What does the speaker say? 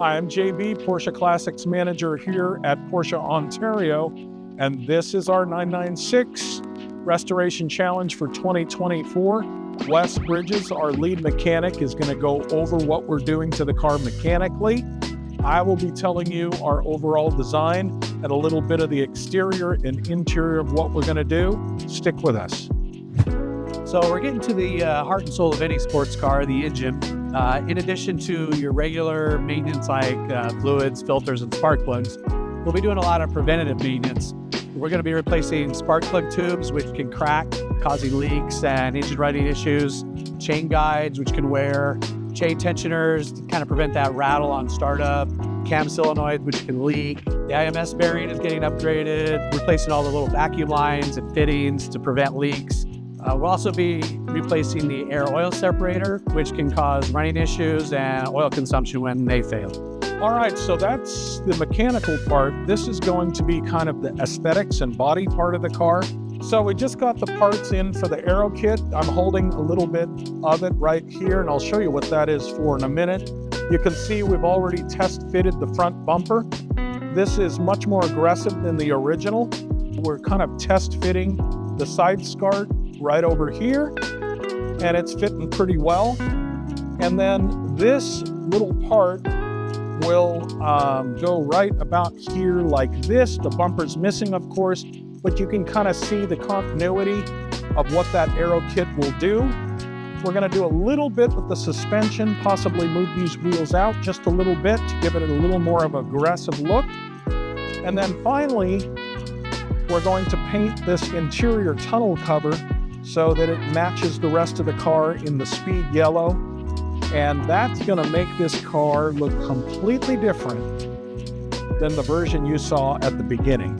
Hi, I'm JB, Porsche Classics Manager here at Porsche Ontario, and this is our 996 Restoration Challenge for 2024. Wes Bridges, our lead mechanic, is going to go over what we're doing to the car mechanically. I will be telling you our overall design and a little bit of the exterior and interior of what we're going to do. Stick with us. So we're getting to the heart and soul of any sports car, the engine. In addition to your regular maintenance like fluids, filters, and spark plugs, we'll be doing a lot of preventative maintenance. We're going to be replacing spark plug tubes, which can crack, causing leaks and engine running issues, chain guides, which can wear, chain tensioners to kind of prevent that rattle on startup, cam solenoid, which can leak. The IMS bearing is getting upgraded, replacing all the little vacuum lines and fittings to prevent leaks. We'll also be replacing the air oil separator, which can cause running issues and oil consumption when they fail. All right, so that's the mechanical part. This is going to be kind of the aesthetics and body part of the car. So we just got the parts in for the Aerokit. I'm holding a little bit of it right here, and I'll show you what that is for in a minute. You can see we've already test fitted the front bumper. This is much more aggressive than the original. We're kind of test fitting the side skirt right over here, and it's fitting pretty well. And then this little part will go right about here like this. The bumper's missing, of course, but you can kind of see the continuity of what that Aerokit will do. We're going to do a little bit with the suspension, possibly move these wheels out just a little bit to give it a little more of an aggressive look. And then finally, we're going to paint this interior tunnel cover so that it matches the rest of the car in the speed yellow. And that's going to make this car look completely different than the version you saw at the beginning.